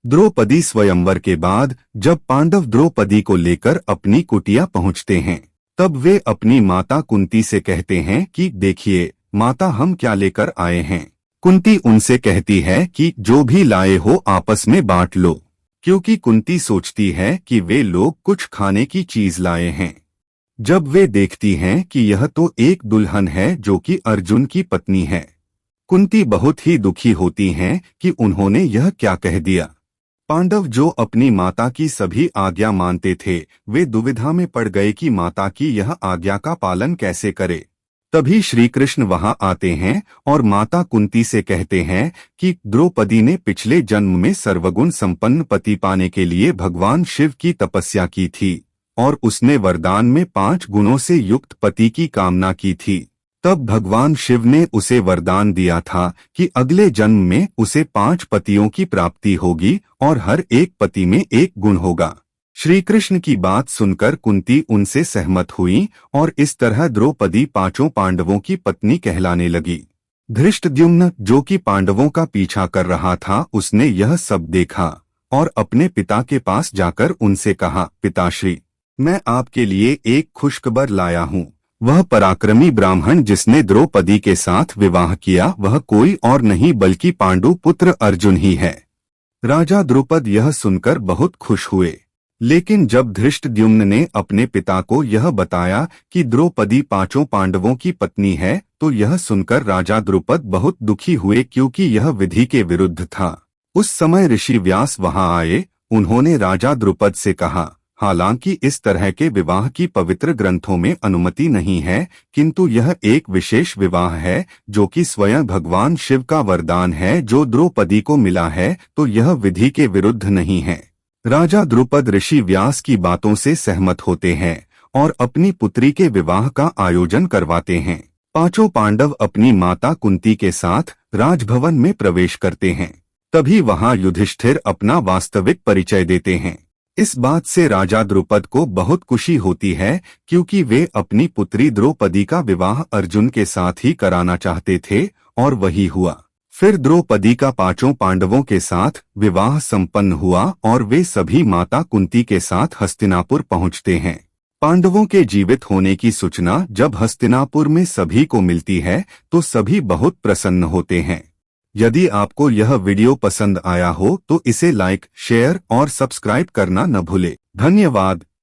द्रौपदी स्वयंवर के बाद जब पांडव द्रौपदी को लेकर अपनी कुटिया पहुंचते हैं, तब वे अपनी माता कुंती से कहते हैं कि देखिए माता, हम क्या लेकर आए हैं। कुंती उनसे कहती है कि जो भी लाए हो आपस में बांट लो, क्योंकि कुंती सोचती है कि वे लोग कुछ खाने की चीज लाए हैं। जब वे देखती हैं कि यह तो एक दुल्हन है जो कि अर्जुन की पत्नी है, कुंती बहुत ही दुखी होती हैं कि उन्होंने यह क्या कह दिया। पांडव जो अपनी माता की सभी आज्ञा मानते थे, वे दुविधा में पड़ गए कि माता की यह आज्ञा का पालन कैसे करे। तभी श्री कृष्ण वहां आते हैं और माता कुंती से कहते हैं कि द्रौपदी ने पिछले जन्म में सर्वगुण संपन्न पति पाने के लिए भगवान शिव की तपस्या की थी और उसने वरदान में 5 गुणों से युक्त पति की कामना की थी। तब भगवान शिव ने उसे वरदान दिया था कि अगले जन्म में उसे 5 पतियों की प्राप्ति होगी और हर एक पति में एक गुण होगा। श्री कृष्ण की बात सुनकर कुंती उनसे सहमत हुई और इस तरह द्रौपदी 5 पांडवों की पत्नी कहलाने लगी। धृष्टद्युम्न जो कि पांडवों का पीछा कर रहा था, उसने यह सब देखा और अपने पिता के पास जाकर उनसे कहा, पिताश्री, मैं आपके लिए एक खुशखबर लाया हूँ। वह पराक्रमी ब्राह्मण जिसने द्रौपदी के साथ विवाह किया, वह कोई और नहीं बल्कि पांडु पुत्र अर्जुन ही है। राजा द्रुपद यह सुनकर बहुत खुश हुए, लेकिन जब धृष्टद्युम्न ने अपने पिता को यह बताया कि द्रौपदी 5 पांडवों की पत्नी है, तो यह सुनकर राजा द्रुपद बहुत दुखी हुए, क्योंकि यह विधि के विरुद्ध था। उस समय ऋषि व्यास वहां आए। उन्होंने राजा द्रुपद से कहा, हालांकि इस तरह के विवाह की पवित्र ग्रंथों में अनुमति नहीं है, किंतु यह एक विशेष विवाह है जो कि स्वयं भगवान शिव का वरदान है जो द्रौपदी को मिला है, तो यह विधि के विरुद्ध नहीं है। राजा द्रुपद ऋषि व्यास की बातों से सहमत होते हैं और अपनी पुत्री के विवाह का आयोजन करवाते हैं। 5 पांडव अपनी माता कुंती के साथ राजभवन में प्रवेश करते हैं। तभी वहां युधिष्ठिर अपना वास्तविक परिचय देते हैं। इस बात से राजा द्रुपद को बहुत खुशी होती है, क्योंकि वे अपनी पुत्री द्रौपदी का विवाह अर्जुन के साथ ही कराना चाहते थे और वही हुआ। फिर द्रौपदी का 5 पांडवों के साथ विवाह संपन्न हुआ और वे सभी माता कुंती के साथ हस्तिनापुर पहुंचते हैं। पांडवों के जीवित होने की सूचना जब हस्तिनापुर में सभी को मिलती है तो सभी बहुत प्रसन्न होते हैं। यदि आपको यह वीडियो पसंद आया हो तो इसे लाइक, शेयर और सब्सक्राइब करना न भूले। धन्यवाद।